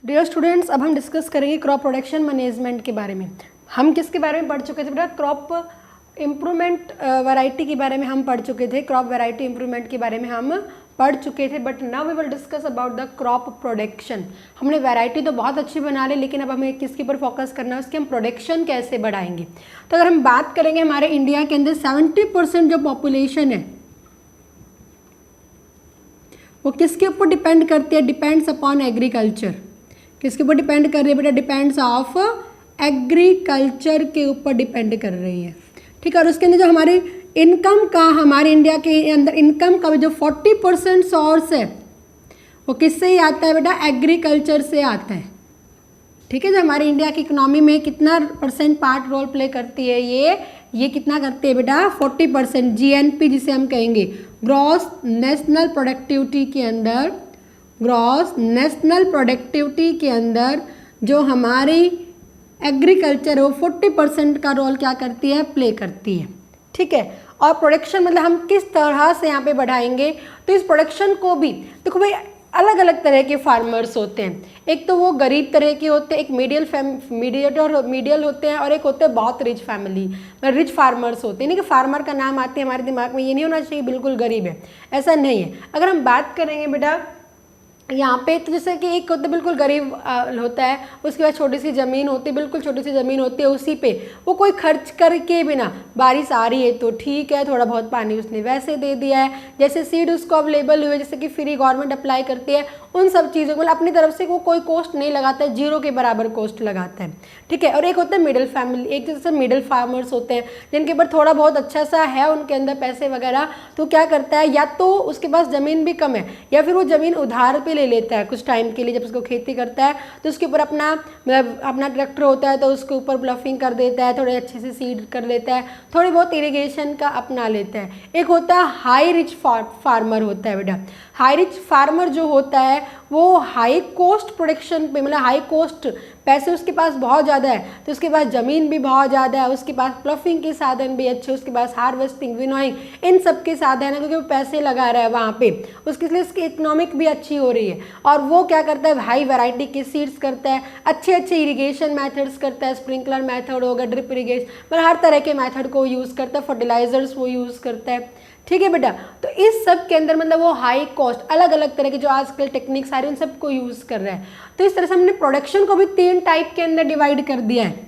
Dear students, अब हम discuss करेंगे क्रॉप प्रोडक्शन मैनेजमेंट के बारे में। हम किसके बारे में पढ़ चुके थे बेटा? क्रॉप इम्प्रूवमेंट वैरायटी के बारे में हम पढ़ चुके थे, क्रॉप वैरायटी इम्प्रूवमेंट के बारे में हम पढ़ चुके थे। But now we will discuss about the crop production. हमने वैरायटी तो बहुत अच्छी बना ली, लेकिन अब हमें किसके ऊपर फोकस करना है, उसके हम प्रोडक्शन कैसे बढ़ाएंगे। तो अगर हम बात करेंगे, हमारे इंडिया के अंदर 70% जो पॉपुलेशन है वो किसके ऊपर डिपेंड करती है? Depends upon agriculture. किसके ऊपर डिपेंड कर रही है बेटा? डिपेंड्स ऑफ एग्रीकल्चर के ऊपर डिपेंड कर रही है, ठीक है। और उसके अंदर जो हमारी इनकम का, हमारे इंडिया के अंदर इनकम का जो 40% सोर्स है वो किससे ही आता है बेटा? एग्रीकल्चर से आता है, ठीक है। जो हमारे इंडिया की इकोनॉमी में कितना % पार्ट रोल प्ले करती है, ये कितना करती है बेटा? 40%। जीएनपी जिसे हम कहेंगे, ग्रॉस नेशनल प्रोडक्टिविटी के अंदर, ग्रॉस नेशनल प्रोडक्टिविटी के अंदर जो हमारी एग्रीकल्चर है वो 40% का रोल क्या करती है? प्ले करती है, ठीक है। और प्रोडक्शन मतलब हम किस तरह से यहाँ पे बढ़ाएंगे, तो इस प्रोडक्शन को भी देखो भाई, अलग अलग तरह के फार्मर्स होते हैं। एक तो वो गरीब तरह के होते हैं, एक मीडियल होते हैं, और एक होते हैं बहुत रिच फैमिली, मतलब रिच फार्मर्स होते हैं। नहीं कि फार्मर का नाम आते हैं हमारे दिमाग में, ये नहीं होना चाहिए बिल्कुल गरीब है, ऐसा नहीं है। अगर हम बात करेंगे बेटा यहाँ पे, तो जैसे कि एक होता है बिल्कुल गरीब होता है, उसके बाद छोटी सी ज़मीन होती है, बिल्कुल छोटी सी ज़मीन होती है, उसी पे वो कोई खर्च करके बिना, बारिश आ रही है तो ठीक है, थोड़ा बहुत पानी उसने वैसे दे दिया है, जैसे सीड उसको अवेलेबल हुए, जैसे कि फ्री गवर्नमेंट अप्लाई करती है, उन सब चीज़ों को अपनी तरफ से वो कोई कॉस्ट नहीं लगाता है, जीरो के बराबर कॉस्ट लगाता है, ठीक है। और एक होता है मिडिल फैमिली, एक जैसे मिडिल फार्मर्स होते हैं जिनके ऊपर थोड़ा बहुत अच्छा सा है उनके अंदर पैसे वगैरह, तो क्या करता है, या तो उसके पास ज़मीन भी कम है, या फिर वो ज़मीन उधार पे ले लेता है कुछ टाइम के लिए। जब उसको खेती करता है तो उसके ऊपर अपना मतलब अपना ट्रैक्टर होता है तो उसके ऊपर ब्लफिंग कर देता है, थोड़े अच्छे से सीड कर लेता है, थोड़ी बहुत इरिगेशन का अपना लेता है। एक होता है हाई रिच फार्मर होता है बेटा। हाई रिच फार्मर जो होता है वो हाई कॉस्ट प्रोडक्शन पे, मतलब हाई कॉस्ट, पैसे उसके पास बहुत ज़्यादा है, तो उसके पास ज़मीन भी बहुत ज़्यादा है, उसके पास प्लफिंग के साधन भी अच्छे, उसके पास हार्वेस्टिंग, विनोइंग, इन सब के साधन है, क्योंकि वो पैसे लगा रहा है वहाँ पे, उसके लिए उसकी इकोनॉमिक भी अच्छी हो रही है। और वो क्या करता है? हाई वैरायटी के सीड्स करता है, अच्छे अच्छे इरीगेशन मेथड्स करता है, स्प्रिंकलर मेथड होगा, ड्रिप इरीगेशन, मतलब हर तरह के मेथड को यूज़ करता है, फर्टिलाइजर्स वो यूज़ करता है, ठीक है बेटा। तो इस सब के अंदर मतलब वो हाई कॉस्ट, अलग अलग तरह के जो आजकल टेक्निक्स आ रही है उन सबको यूज़ कर रहा है। तो इस तरह से हमने प्रोडक्शन को भी 3 टाइप के अंदर डिवाइड कर दिया है।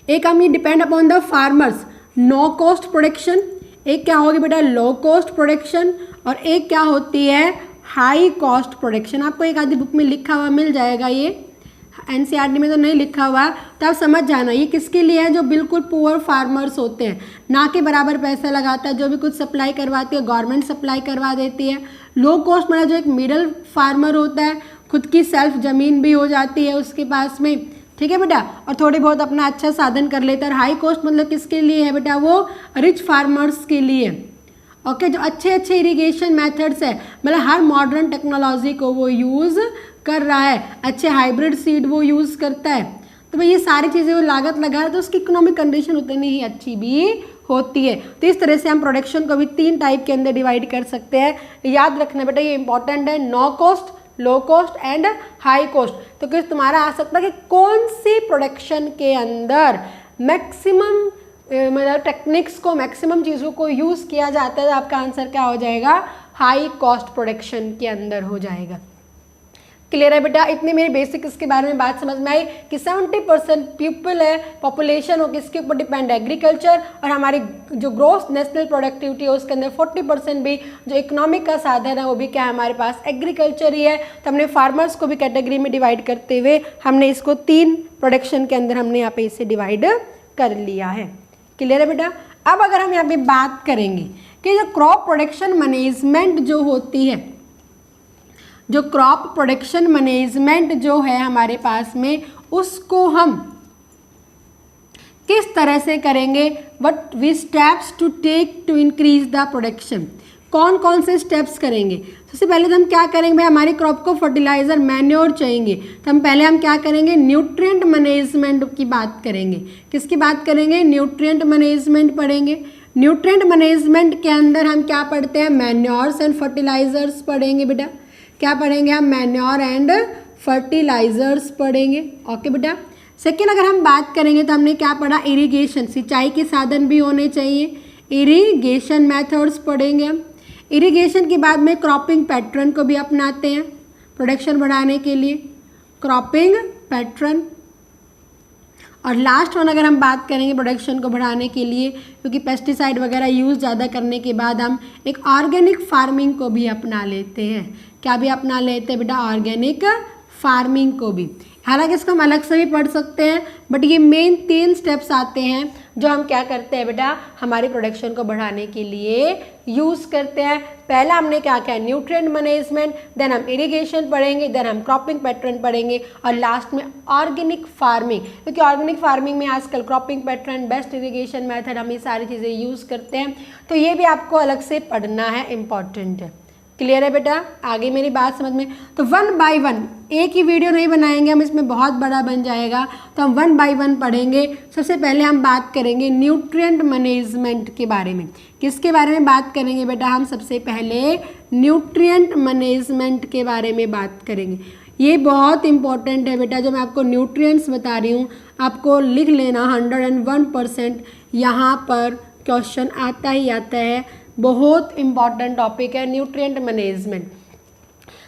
एक हम ये depend upon the farmers, no cost production, एक क्या होगी बेटा? लो कॉस्ट प्रोडक्शन, और एक क्या होती है? High cost production. आपको एक आधी बुक में लिखा हुआ मिल जाएगा, ये एनसीईआरटी में तो नहीं लिखा हुआ, तो आप समझ जाना ये किसके लिए है? जो बिल्कुल पुअर फार्मर्स होते हैं, ना के बराबर पैसा लगाता है, जो भी कुछ सप्लाई करवाती है गवर्नमेंट सप्लाई करवा देती है। लो कॉस्ट मतलब जो एक मिडिल फार्मर होता है, खुद की सेल्फ ज़मीन भी हो जाती है उसके पास में, ठीक है बेटा, और थोड़ी बहुत अपना अच्छा साधन कर लेता है। और हाई कॉस्ट मतलब किसके लिए है बेटा? वो रिच फार्मर्स के लिए, ओके, जो अच्छे अच्छे इरिगेशन मेथड्स है, मतलब हर मॉडर्न टेक्नोलॉजी को वो यूज़ कर रहा है, अच्छे हाइब्रिड सीड वो यूज़ करता है। तो भाई ये सारी चीज़ें वो लागत लगा रहा है, तो उसकी इकोनॉमिक कंडीशन उतनी ही अच्छी भी होती है। तो इस तरह से हम प्रोडक्शन को भी 3 टाइप के अंदर डिवाइड कर सकते हैं। याद रखना बेटा, ये इंपॉर्टेंट है, no cost, low cost and high cost. तो कुछ तुम्हारा आ सकता है कि कौन सी प्रोडक्शन के अंदर मैक्सिमम मतलब टेक्निक्स को, मैक्सिमम चीज़ों को यूज़ किया जाता है, तो आपका आंसर क्या हो जाएगा? हाई कॉस्ट प्रोडक्शन के अंदर हो जाएगा। क्लियर है बेटा? इतनी मेरी बेसिक इसके बारे में बात समझ में आई कि 70% पीपल है, पॉपुलेशन, वो किसके ऊपर डिपेंड है? एग्रीकल्चर। और हमारी जो ग्रोस नेशनल प्रोडक्टिविटी है उसके अंदर 40% भी जो इकोनॉमिक का साधन है वो भी क्या है? हमारे पास एग्रीकल्चर ही है। तो हमने फार्मर्स को भी कैटेगरी में डिवाइड करते हुए हमने इसको 3 प्रोडक्शन के अंदर हमने यहाँ पे इसे डिवाइड कर लिया है। क्लियर है बेटा? अब अगर हम यहाँ पे बात करेंगे कि जो क्रॉप प्रोडक्शन मैनेजमेंट जो होती है, जो क्रॉप प्रोडक्शन मैनेजमेंट जो है हमारे पास में, उसको हम किस तरह से करेंगे? What we steps to take to increase the production, कौन कौन से स्टेप्स करेंगे? सबसे पहले तो हम क्या करेंगे भाई, हमारी क्रॉप को फर्टिलाइजर, मैन्योर चाहिए, तो हम पहले हम क्या करेंगे? न्यूट्रिएंट मैनेजमेंट की बात करेंगे। किसकी बात करेंगे? न्यूट्रिएंट मैनेजमेंट पढ़ेंगे। न्यूट्रिएंट मैनेजमेंट के अंदर हम क्या पढ़ते हैं? मैन्योर्स एंड फर्टिलाइजर्स पढ़ेंगे बेटा। क्या पढ़ेंगे हम? मैन्योर एंड फर्टिलाइजर्स पढ़ेंगे। ओके बेटा। सेकेंड अगर हम बात करेंगे तो हमने क्या पढ़ा, इरिगेशन, सिंचाई के साधन भी होने चाहिए, इरिगेशन मेथड्स पढ़ेंगे हम। इरिगेशन के बाद में क्रॉपिंग पैटर्न को भी अपनाते हैं प्रोडक्शन बढ़ाने के लिए, क्रॉपिंग पैटर्न। और लास्ट वन अगर हम बात करेंगे प्रोडक्शन को बढ़ाने के लिए, क्योंकि पेस्टिसाइड वगैरह यूज़ ज़्यादा करने के बाद हम एक ऑर्गेनिक फार्मिंग को भी अपना लेते हैं। क्या भी अपना लेते हैं बेटा, ऑर्गेनिक फार्मिंग को भी। हालांकि इसको हम अलग से भी पढ़ सकते हैं, बट ये मेन 3 स्टेप्स आते हैं जो हम क्या करते हैं बेटा, हमारी प्रोडक्शन को बढ़ाने के लिए यूज़ करते हैं। पहला हमने क्या किया, न्यूट्रिएंट मैनेजमेंट, देन हम इरिगेशन पढ़ेंगे, देन हम क्रॉपिंग पैटर्न पढ़ेंगे और लास्ट में ऑर्गेनिक फार्मिंग, क्योंकि ऑर्गेनिक फार्मिंग में आजकल cropping pattern, best irrigation method, हम ये सारी चीज़ें यूज़ करते हैं। तो ये भी आपको अलग से पढ़ना है, इम्पॉर्टेंट है। क्लियर है बेटा, आगे मेरी बात समझ में। तो 1 बाय 1, एक ही वीडियो नहीं बनाएंगे हम, इसमें बहुत बड़ा बन जाएगा, तो हम 1 बाय 1 पढ़ेंगे। सबसे पहले हम बात करेंगे न्यूट्रिएंट मैनेजमेंट के बारे में। किसके बारे में बात करेंगे बेटा, हम सबसे पहले न्यूट्रिएंट मैनेजमेंट के बारे में बात करेंगे। ये बहुत इंपॉर्टेंट है बेटा, जो मैं आपको न्यूट्रिएंट्स बता रही हूँ, आपको लिख लेना 101%, यहाँ पर क्वेश्चन आता ही आता है। बहुत इंपॉर्टेंट टॉपिक है न्यूट्रिएंट मैनेजमेंट।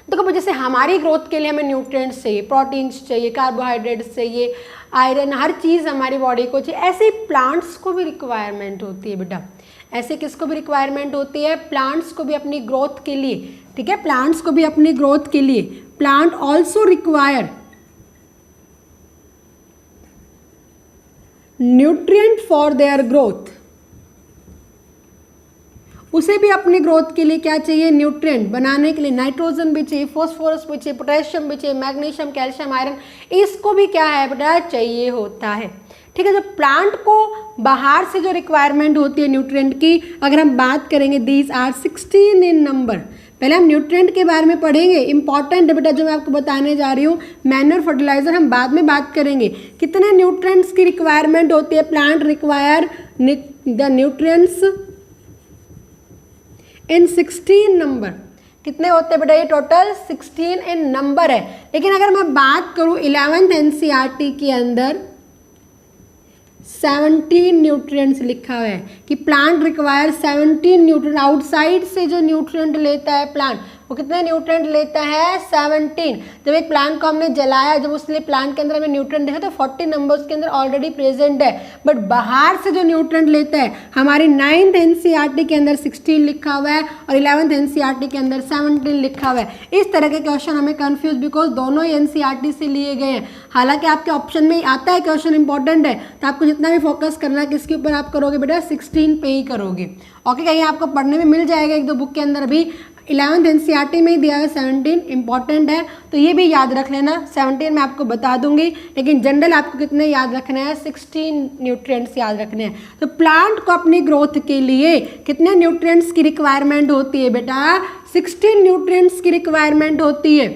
देखो जैसे हमारी ग्रोथ के लिए हमें न्यूट्रिएंट्स चाहिए, प्रोटीन्स चाहिए, कार्बोहाइड्रेट्स चाहिए, आयरन, हर चीज़ हमारी बॉडी को चाहिए। ऐसे ही प्लांट्स को भी रिक्वायरमेंट होती है बेटा, ऐसे किसको भी रिक्वायरमेंट होती है, प्लांट्स को भी अपनी ग्रोथ के लिए। ठीक है, प्लांट्स को भी अपनी ग्रोथ के लिए, plant also require nutrient for their growth. उसे भी अपनी ग्रोथ के लिए क्या चाहिए, न्यूट्रिएंट बनाने के लिए नाइट्रोजन भी चाहिए, फॉस्फोरस भी चाहिए, पोटेशियम भी चाहिए, मैग्नीशियम, कैल्शियम, आयरन, इसको भी क्या है बेटा, चाहिए होता है। ठीक है, जो प्लांट को बाहर से जो रिक्वायरमेंट होती है न्यूट्रिएंट की, अगर हम बात करेंगे, दीज आर 16 इन नंबर। पहले हम न्यूट्रिएंट के बारे में पढ़ेंगे, इंपॉर्टेंट है बेटा जो मैं आपको बताने जा रही हूँ। मैन्योर फर्टिलाइजर हम बाद में बात करेंगे। कितने न्यूट्रिएंट्स की रिक्वायरमेंट होती है, plant require the nutrients in 16 number. कितने होते हैं बेटा, ये टोटल 16 इन नंबर है। लेकिन अगर मैं बात करूं 11th एनसीईआरटी के अंदर 17 न्यूट्रिएंट्स लिखा हुआ है कि प्लांट रिक्वायर 17 न्यूट्रिएंट। आउटसाइड से जो न्यूट्रिएंट लेता है प्लांट, वो कितने न्यूट्रिएंट लेता है, 17। जब एक प्लांट को हमने जलाया, जब उसने प्लांट के अंदर हमें न्यूट्रिएंट देखा तो 40 नंबर उसके अंदर ऑलरेडी प्रेजेंट है। बट बाहर से जो न्यूट्रिएंट लेता है, हमारी 9th एनसीईआरटी के अंदर 16 लिखा हुआ है और 11th एनसीईआरटी के अंदर 17 लिखा हुआ है। इस तरह के क्वेश्चन हमें कंफ्यूज, बिकॉज दोनों ही एनसीईआरटी से लिए गए हैं। हालांकि आपके ऑप्शन में आता है क्वेश्चन इंपॉर्टेंट है, तो आपको जितना भी फोकस करना है किसके ऊपर आप करोगे बेटा, 16 पे ही करोगे। ओके, कहीं आपको पढ़ने में मिल जाएगा 1-2 बुक के अंदर भी 11th एनसीईआरटी में ही दिया है 17 इंपॉर्टेंट है, तो ये भी याद रख लेना। 17 मैं आपको बता दूंगी, लेकिन जनरल आपको कितने याद रखने हैं, 16 न्यूट्रिएंट्स याद रखने हैं। तो प्लांट को अपनी ग्रोथ के लिए कितने न्यूट्रिएंट्स की रिक्वायरमेंट होती है बेटा, 16 न्यूट्रिएंट्स की रिक्वायरमेंट होती है।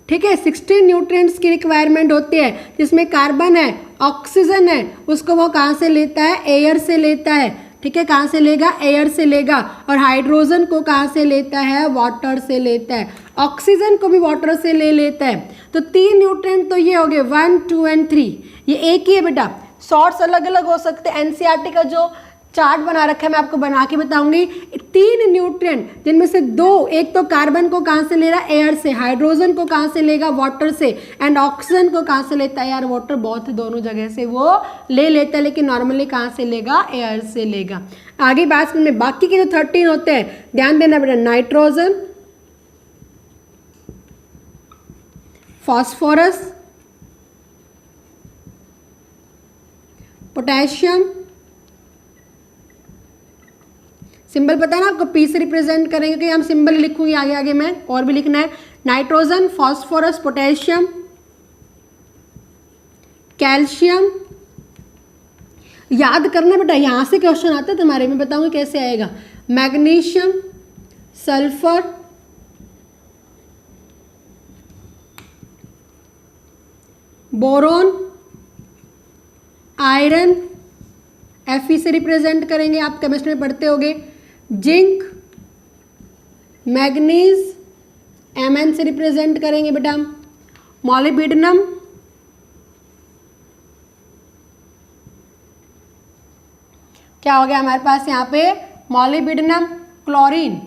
ठीक है, 16 न्यूट्रिएंट्स की रिक्वायरमेंट होती है, जिसमें कार्बन है, ऑक्सीजन है, उसको वो कहाँ से लेता है, एयर से लेता है। ठीक है, कहाँ से लेगा, एयर से लेगा। और हाइड्रोजन को कहाँ से लेता है, वाटर से लेता है। ऑक्सीजन को भी वाटर से ले लेता है। तो 3 न्यूट्रिएंट तो ये हो गए, 1, 2 एंड 3। ये एक ही है बेटा, शॉर्ट्स अलग अलग हो सकते हैं। एनसीईआरटी का जो चार्ट बना रखा है मैं आपको बना के बताऊंगी। 3 न्यूट्रिएंट, जिनमें से 2, एक तो कार्बन को कहाँ से ले रहा है, एयर से, हाइड्रोजन को कहाँ से लेगा, वाटर से, एंड ऑक्सीजन को कहाँ से लेता है, यार वाटर बहुत दोनों जगह से वो ले लेता है, लेकिन नॉर्मली कहाँ से लेगा, एयर से लेगा। आगे बात में बाकी के जो 13 होते हैं, ध्यान देना बेटा, नाइट्रोजन, फॉस्फोरस, पोटेशियम, सिंबल पता है ना आपको, पी से रिप्रेजेंट करेंगे, क्योंकि हम सिंबल लिखूंगी आगे आगे मैं, और भी लिखना है। Nitrogen, phosphorus, potassium, calcium. याद करना बेटा, यहां से क्वेश्चन आता है तुम्हारे में, बताऊंगी कैसे आएगा। Magnesium, sulphur, boron, iron, Fe से रिप्रेजेंट करेंगे, आप केमिस्ट्री में पढ़ते होगे। जिंक, मैग्नीज, Mn से रिप्रेजेंट करेंगे बेटा। मॉलिब्डेनम क्या हो गया हमारे पास यहाँ पे, मॉलिब्डेनम क्लोरीन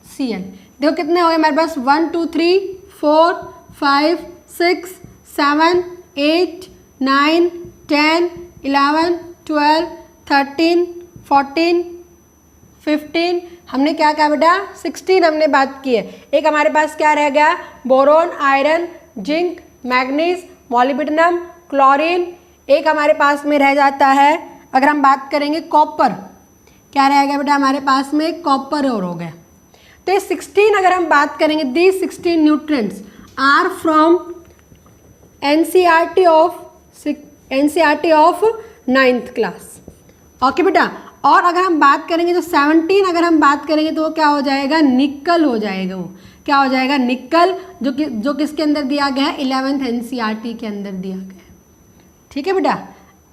Cl। देखो कितने हो गए हमारे पास, 1 2 3 4 5 6 7 8 9 10 11 12 13 14 15, हमने क्या कहा बेटा, 16 हमने बात की है। एक हमारे पास क्या रह गया, boron, iron, zinc, manganese, molybdenum, chlorine. एक हमारे पास में रह जाता है, अगर हम बात करेंगे कॉपर, क्या रह गया बेटा हमारे पास में, कॉपर और हो गया। तो ये 16 अगर हम बात करेंगे, these 16 nutrients are from NCERT of 9th class. Okay बेटा। और अगर हम बात करेंगे तो 17 अगर हम बात करेंगे तो वो क्या हो जाएगा, निकल हो जाएगा। वो क्या हो जाएगा, निकल, जो किसके अंदर दिया गया है, 11th एनसीईआरटी के अंदर दिया गया है। ठीक है बेटा,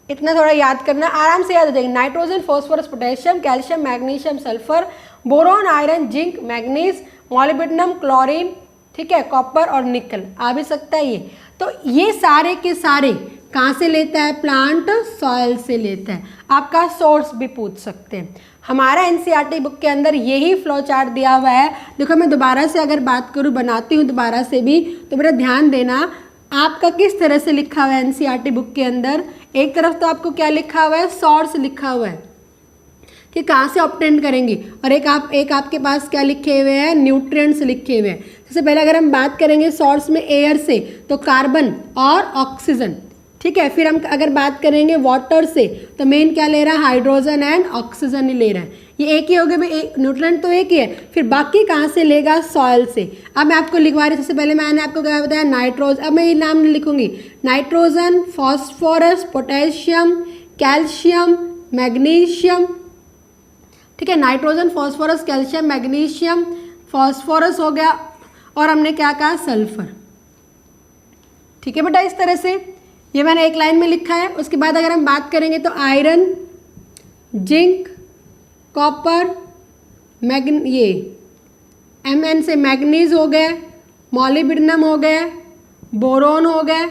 इतना थोड़ा याद करना, आराम से याद हो जाएगा। Nitrogen, phosphorus, potassium, calcium, magnesium, sulphur, boron, iron, zinc, manganese, molybdenum, chlorine, ठीक है, कॉपर और निकल आ भी सकता है ये। तो ये सारे के सारे कहाँ से लेता है, प्लांट सॉइल से लेता है। आपका सोर्स भी पूछ सकते हैं। हमारा एनसीईआरटी बुक के अंदर यही फ्लो चार्ट दिया हुआ है। देखो मैं दोबारा से अगर बात करूँ, बनाती हूँ दोबारा से भी, तो बेटा ध्यान देना आपका किस तरह से लिखा हुआ है एनसीईआरटी बुक के अंदर। एक तरफ तो आपको क्या लिखा हुआ है, सोर्स लिखा हुआ है कि कहाँ से ऑब्टेन करेंगे, और एक आपके पास क्या लिखे हुए हैं, न्यूट्रिएंट्स लिखे हुए हैं। सबसे पहले अगर हम बात करेंगे सोर्स में एयर से, तो कार्बन और ऑक्सीजन, ठीक है। फिर हम अगर बात करेंगे वाटर से, तो मेन क्या ले रहा है, हाइड्रोजन एंड ऑक्सीजन ही ले रहा है। ये एक ही हो गया भाई, न्यूट्रिएंट तो एक ही है। फिर बाकी कहाँ से लेगा, सॉइल से। अब मैं आपको लिखवा रही, सबसे पहले मैंने आपको क्या बताया, नाइट्रोजन। अब मैं ये नाम नहीं लिखूंगी, nitrogen, phosphorus, potassium, calcium, magnesium, ठीक है। Nitrogen, phosphorus, calcium, magnesium, phosphorus हो गया, और हमने क्या कहा, सल्फर। ठीक है बेटा, इस तरह से ये मैंने एक लाइन में लिखा है। उसके बाद अगर हम बात करेंगे तो आयरन, जिंक, कॉपर, ये Mn से मैग्नीज हो गए, मॉलिब्डेनम हो गए, बोरोन हो गए,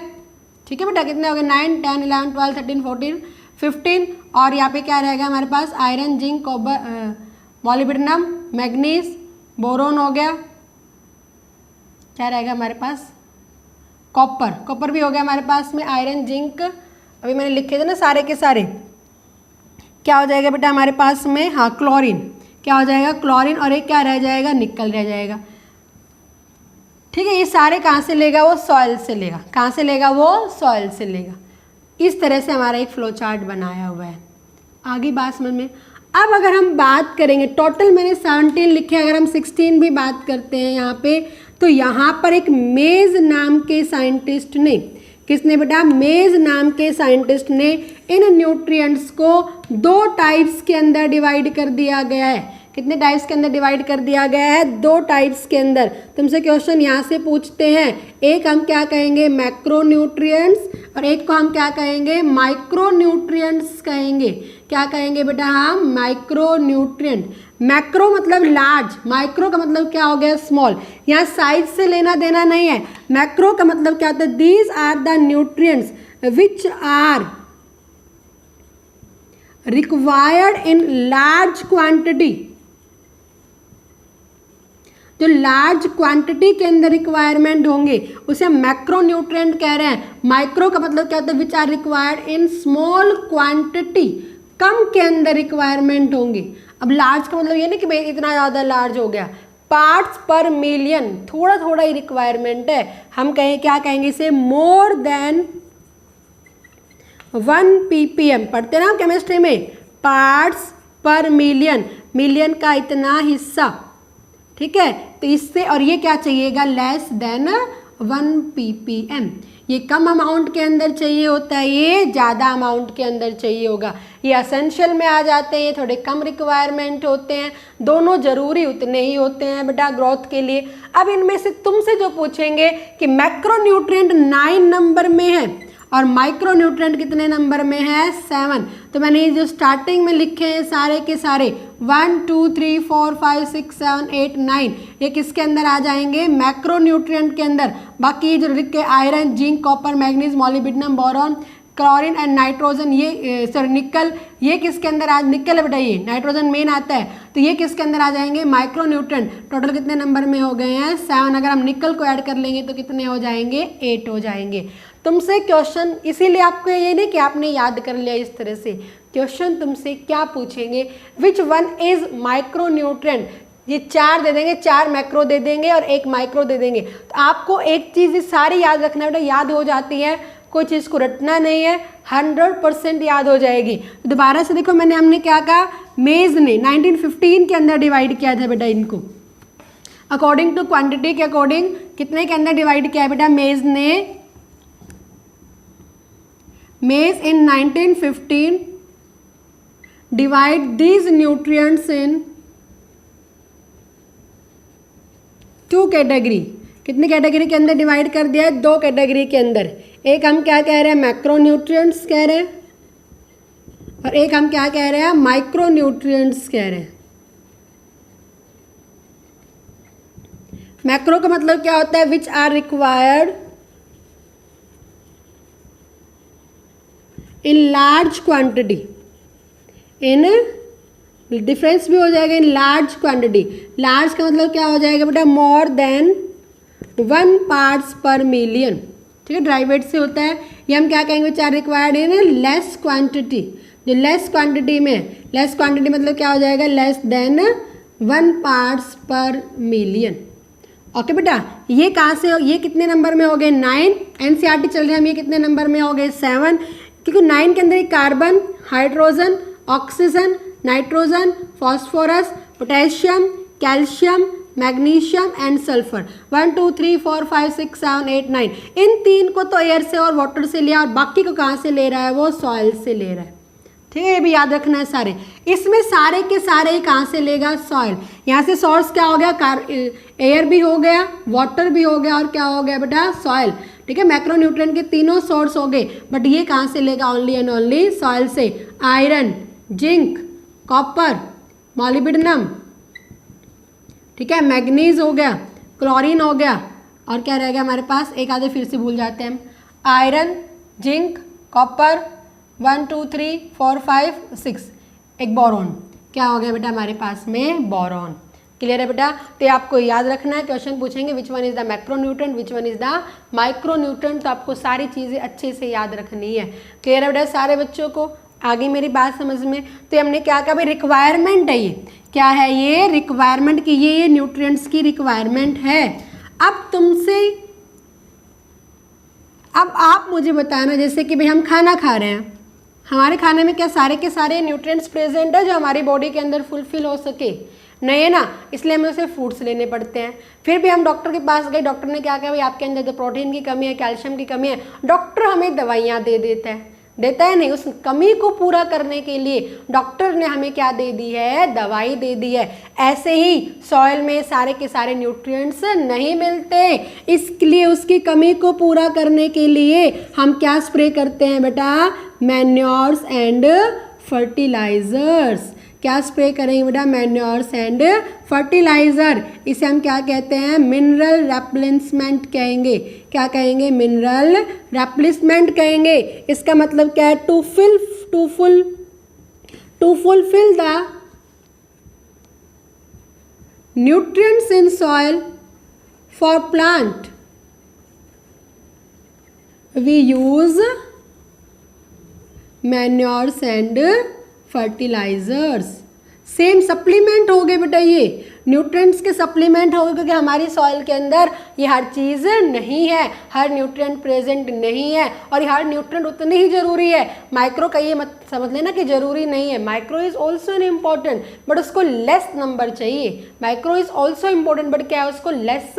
ठीक है बेटा। कितने हो गए, 9 10 11 12 13 14 15। और यहाँ पे क्या रहेगा हमारे पास, iron, zinc, copper, molybdenum, manganese, boron हो गया। क्या रहेगा हमारे पास, कॉपर भी हो गया हमारे पास में, आयरन, जिंक, अभी मैंने लिखे थे ना सारे के सारे। क्या हो जाएगा बेटा हमारे पास में, हाँ क्लोरीन, क्या हो जाएगा, क्लोरीन, और एक क्या रह जाएगा, निकल रह जाएगा। ठीक है, ये सारे कहाँ से लेगा, वो सॉइल से लेगा। कहाँ से लेगा, वो सॉइल से लेगा। इस तरह से हमारा एक फ्लो चार्ट बनाया हुआ है। आगे बात समझ में। अब अगर हम बात करेंगे, टोटल मैंने 17 लिखे, अगर हम 16 भी बात करते हैं यहाँ पे, तो यहाँ पर एक मेज नाम के साइंटिस्ट ने, किसने बेटा, मेज नाम के साइंटिस्ट ने इन न्यूट्रिएंट्स को 2 टाइप्स के अंदर डिवाइड कर दिया गया है। कितने टाइप्स के अंदर डिवाइड कर दिया गया है, 2 टाइप्स के अंदर। तुमसे क्वेश्चन यहाँ से पूछते हैं, एक हम क्या कहेंगे, मैक्रो न्यूट्रिएंट्स, और एक को हम क्या कहेंगे, माइक्रो न्यूट्रिएंट्स कहेंगे। क्या कहेंगे बेटा, हम माइक्रो न्यूट्रिएंट। मैक्रो मतलब लार्ज, माइक्रो का मतलब क्या हो गया, स्मॉल। यहाँ साइज से लेना देना नहीं है। मैक्रो का मतलब क्या होता है, these are the nutrients which are required in large quantity. जो लार्ज क्वांटिटी के अंदर रिक्वायरमेंट होंगे उसे हम मैक्रो न्यूट्रिएंट कह रहे हैं। माइक्रो का मतलब क्या होता है, which are required in small quantity, कम के अंदर रिक्वायरमेंट होंगे। अब लार्ज का मतलब ये नहीं कि भाई इतना ज़्यादा लार्ज हो गया, पार्ट्स पर मिलियन, थोड़ा थोड़ा ही रिक्वायरमेंट है। हम कहें क्या कहेंगे इसे, मोर देन 1 ppm। पढ़ते ना केमिस्ट्री में, पार्ट्स पर मिलियन, मिलियन का इतना हिस्सा, ठीक है। तो इससे, और ये क्या चाहिएगा, लेस देन 1 ppm। ये कम अमाउंट के अंदर चाहिए होता है, ये ज़्यादा अमाउंट के अंदर चाहिए होगा। ये असेंशियल में आ जाते हैं, थोड़े कम रिक्वायरमेंट होते हैं। दोनों जरूरी उतने ही होते हैं बेटा ग्रोथ के लिए। अब इनमें से तुमसे जो पूछेंगे कि मैक्रो न्यूट्रिएंट 9 नंबर में है और माइक्रो न्यूट्रिएंट कितने नंबर में है, 7। तो मैंने ये जो स्टार्टिंग में लिखे हैं सारे के सारे, 1 2 3 4 5 6 7 8 9 ये किसके अंदर आ जाएंगे, मैक्रो न्यूट्रिएंट के अंदर। बाकी जो लिख के iron, zinc, copper, manganese, molybdenum, boron, chlorine and nitrogen, ये सॉरी निकल, ये किसके अंदर आ, निकल है बेटा, ये नाइट्रोजन मेन आता है, तो ये किसके अंदर आ जाएंगे, माइक्रो न्यूट्रिएंट। टोटल कितने नंबर में हो गए हैं, 7। अगर हम निकल को ऐड कर लेंगे तो कितने हो जाएंगे, 8 हो जाएंगे। तुमसे क्वेश्चन इसीलिए आपको ये नहीं कि आपने याद कर लिया इस तरह से, क्वेश्चन तुमसे क्या पूछेंगे, which one is micro nutrient, ये 4 दे देंगे, 4 मैक्रो दे देंगे और 1 माइक्रो दे देंगे। तो आपको एक चीज़ सारी याद रखना बेटा, याद हो जाती है, कोई चीज़ को रटना नहीं है, 100% याद हो जाएगी। दोबारा से देखो, हमने क्या कहा, मेज ने 1915 के अंदर डिवाइड किया था बेटा इनको, अकॉर्डिंग टू क्वांटिटी के अकॉर्डिंग कितने के अंदर डिवाइड किया है बेटा, मेज ने, मेज इन 1915 divide these nutrients in 2 category. कितनी कैटेगरी के अंदर डिवाइड कर दिया है, 2 कैटेगरी के अंदर। एक हम क्या कह रहे हैं, मैक्रो न्यूट्रिएंट्स कह रहे हैं, और एक हम क्या कह रहे हैं, माइक्रो न्यूट्रिएंट्स कह रहे हैं। मैक्रो का मतलब क्या होता है, which are required in large quantity, in difference भी हो जाएगा, इन लार्ज क्वांटिटी। लार्ज का मतलब क्या हो जाएगा बेटा, more than 1 parts per million, ठीक है, ड्राइवेट से होता है। ये हम क्या कहेंगे, which are required in less quantity, जो लेस क्वांटिटी में, लेस क्वांटिटी मतलब क्या हो जाएगा, less than 1 parts per million. Okay बेटा, ये कहाँ से, ये कितने नंबर में हो गए, 9। एनसीईआरटी चल रहे हैं हम, ये कितने नंबर में हो गए, 7, क्योंकि 9 के अंदर carbon, hydrogen, oxygen, nitrogen, phosphorus, potassium, calcium, magnesium and sulphur. 1 2 3 4 5 6 7 8 9, इन 3 को तो एयर से और वाटर से लिया, और बाकी को कहाँ से ले रहा है, वो सॉइल से ले रहा है, ठीक है, ये भी याद रखना है सारे। इसमें सारे के सारे ही कहाँ से लेगा, सॉइल। यहाँ से सोर्स क्या हो गया, एयर भी हो गया, वाटर भी हो गया, और क्या हो गया बेटा, सॉइल, ठीक है। मैक्रो न्यूट्रिएंट के तीनों सोर्स हो गए, बट ये कहाँ से लेगा, ओनली एंड ओनली सॉइल से। आयरन, जिंक, कॉपर, मॉलिब्डेनम, ठीक है, मैग्नीज हो गया, क्लोरीन हो गया, और क्या रह गया हमारे पास, एक आधे फिर से भूल जाते हैं हम, आयरन, जिंक, कॉपर, 1 2 3 4 5 6, एक बोरॉन, क्या हो गया बेटा हमारे पास में, बोरॉन। क्लियर है बेटा, तो आपको याद रखना है, क्वेश्चन पूछेंगे which one is the macro nutrient, which one is the micro nutrient, तो आपको सारी चीज़ें अच्छे से याद रखनी है। क्लियर है बेटा सारे बच्चों को, आगे मेरी बात समझ में। तो हमने क्या कहा भाई, रिक्वायरमेंट है, ये क्या है, ये रिक्वायरमेंट की, ये न्यूट्रिएंट्स की रिक्वायरमेंट है। अब तुमसे, अब आप मुझे बताना, जैसे कि भाई हम खाना खा रहे हैं, हमारे खाने में क्या सारे के सारे न्यूट्रिएंट्स प्रेजेंट है जो हमारी बॉडी के अंदर फुलफिल हो सके, नहीं है ना, इसलिए हमें उसे फ्रूट्स लेने पड़ते हैं। फिर भी हम डॉक्टर के पास गए, डॉक्टर ने क्या कहा, भाई आपके अंदर जो प्रोटीन की कमी है, कैल्शियम की कमी है, डॉक्टर हमें दवाइयाँ दे देता है नहीं, उस कमी को पूरा करने के लिए डॉक्टर ने हमें क्या दे दी है, दवाई दे दी है। ऐसे ही सॉइल में सारे के सारे न्यूट्रिएंट्स नहीं मिलते, इसलिए उसकी कमी को पूरा करने के लिए हम क्या स्प्रे करते हैं बेटा, मैन्योर्स एंड फर्टिलाइजर्स। क्या स्प्रे करेंगे बेटा, मैन्योर्स एंड फर्टिलाइजर। इसे हम क्या कहते हैं, मिनरल रिप्लेसमेंट कहेंगे। क्या कहेंगे, मिनरल रिप्लेसमेंट कहेंगे। इसका मतलब क्या है, to fulfil the nutrients in soil for plant we use manures and fertilisers. Same supplement हो गए बेटा, ये न्यूट्रिएंट्स के सप्लीमेंट हो गए, क्योंकि हमारी सॉइल के अंदर ये हर चीज़ नहीं है, हर न्यूट्रिएंट प्रेजेंट नहीं है, और ये हर न्यूट्रिएंट उतने ही जरूरी है। माइक्रो का ये मत समझ लेना कि जरूरी नहीं है, micro is also an important, but उसको लेस नंबर चाहिए। Micro is also important, but क्या है, उसको लेस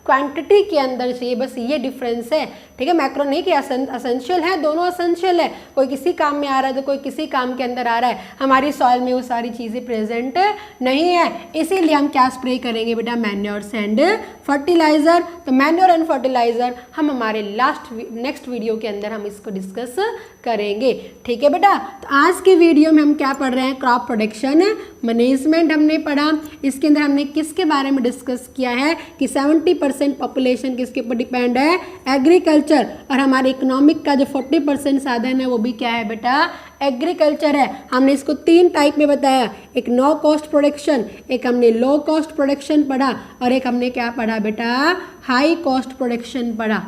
क्वांटिटी के अंदर चाहिए, बस ये डिफरेंस है। ठीक है, मैक्रो नहीं कि असेंशियल है, दोनों असेंशियल है, कोई किसी काम में आ रहा है तो कोई किसी काम के अंदर आ रहा है। हमारी सॉइल में वो सारी चीज़ें प्रेजेंट नहीं है, इसीलिए हम क्या स्प्रे करेंगे बेटा, मैन्योर्स एंड फर्टिलाइज़र। तो मैन्योर एंड फर्टिलाइज़र हम हमारे नेक्स्ट वीडियो के अंदर हम इसको डिस्कस करेंगे। ठीक है बेटा, तो आज की वीडियो में हम क्या पढ़ रहे हैं, क्रॉप प्रोडक्शन मैनेजमेंट हमने पढ़ा। इसके अंदर हमने किसके बारे में डिस्कस किया है कि 70% पॉपुलेशन किसके ऊपर डिपेंड है, एग्रीकल्चर, और हमारे इकोनॉमिक का जो 40% साधन है वो भी क्या है बेटा, एग्रीकल्चर है। हमने इसको 3 टाइप में बताया, एक नो कॉस्ट प्रोडक्शन, एक हमने लो कॉस्ट प्रोडक्शन पढ़ा, और एक हमने क्या पढ़ा बेटा, हाई कॉस्ट प्रोडक्शन पढ़ा।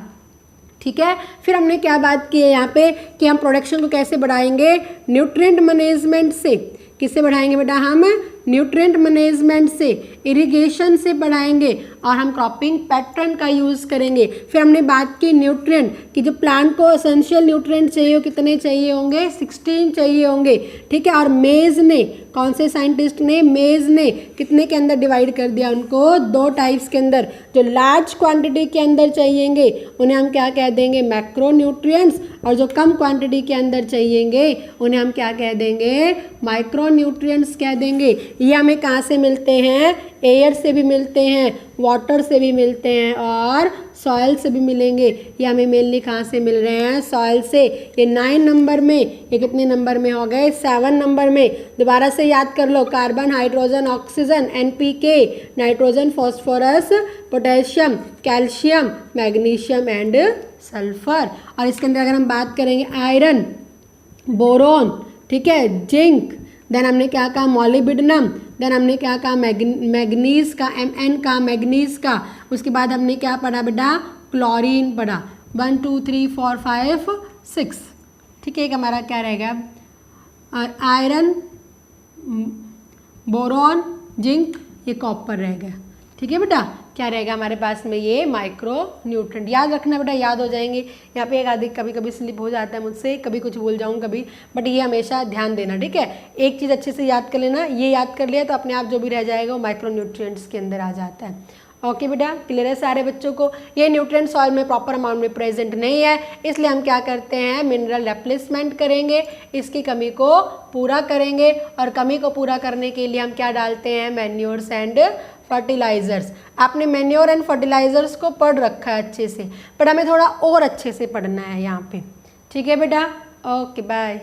ठीक है, फिर हमने क्या बात की है यहाँ पे कि हम प्रोडक्शन को कैसे बढ़ाएंगे, न्यूट्रिएंट मैनेजमेंट से। किससे बढ़ाएंगे बेटा, हम न्यूट्रिएंट मैनेजमेंट से, इरिगेशन से बढ़ाएंगे, और हम क्रॉपिंग पैटर्न का यूज़ करेंगे। फिर हमने बात की न्यूट्रिएंट कि जो प्लांट को एसेंशियल न्यूट्रिएंट चाहिए वो कितने चाहिए होंगे, 16 चाहिए होंगे। ठीक है, और मेज ने, कौन से साइंटिस्ट ने, मेज ने कितने के अंदर डिवाइड कर दिया उनको, 2 टाइप्स के अंदर। जो लार्ज क्वांटिटी के अंदर चाहिएंगे उन्हें हम क्या कह देंगे, मैक्रो न्यूट्रिएंट्स, और जो कम क्वांटिटी के अंदर चाहिएंगे उन्हें हम क्या कह देंगे, माइक्रो न्यूट्रिएंट्स कह देंगे। ये हमें कहाँ से मिलते हैं, एयर से भी मिलते हैं, वाटर से भी मिलते हैं, और सॉइल से भी मिलेंगे। ये हमें मेनली कहाँ से मिल रहे हैं, सॉइल से। ये 9 नंबर में, ये कितने नंबर में हो गए, 7 नंबर में। दोबारा से याद कर लो, carbon, hydrogen, oxygen, NPK, nitrogen, phosphorus, potassium, calcium, magnesium and sulphur. और इसके अंदर अगर हम बात करेंगे आयरन, बोरोन, ठीक है, जिंक, देन हमने क्या कहा, मॉलिब्डेनम, देन हमने क्या कहा, मैग्नीज का, Mn का, मैग्नीज का। उसके बाद हमने क्या पढ़ा बेटा, क्लोरीन पढ़ा। 1 2 3 4 5 6। ठीक है, एक हमारा क्या रहेगा, आयरन, बोरॉन, जिंक, ये कॉपर रहेगा। ठीक है बेटा, क्या रहेगा हमारे पास में, ये माइक्रो न्यूट्रिएंट। याद रखना बेटा, याद हो जाएंगे। यहाँ पे एक आदि कभी कभी स्लिप हो जाता है मुझसे, कभी कुछ भूल जाऊँ कभी, बट ये हमेशा ध्यान देना। ठीक है, एक चीज़ अच्छे से याद कर लेना, ये याद कर लिया तो अपने आप जो भी रह जाएगा वो माइक्रो न्यूट्रिएंट्स के अंदर आ जाता है। ओके बेटा, क्लियर है सारे बच्चों को। ये न्यूट्रिएंट सॉइल में प्रॉपर अमाउंट में प्रेजेंट नहीं है, इसलिए हम क्या करते हैं, मिनरल रिप्लेसमेंट करेंगे, इसकी कमी को पूरा करेंगे। और कमी को पूरा करने के लिए हम क्या डालते हैं, मैन्योर्स एंड फर्टिलाइजर्स। आपने मैन्योर एंड फर्टिलाइजर्स को पढ़ रखा है अच्छे से, पर हमें थोड़ा और अच्छे से पढ़ना है यहाँ पे। ठीक है बेटा, ओके बाय।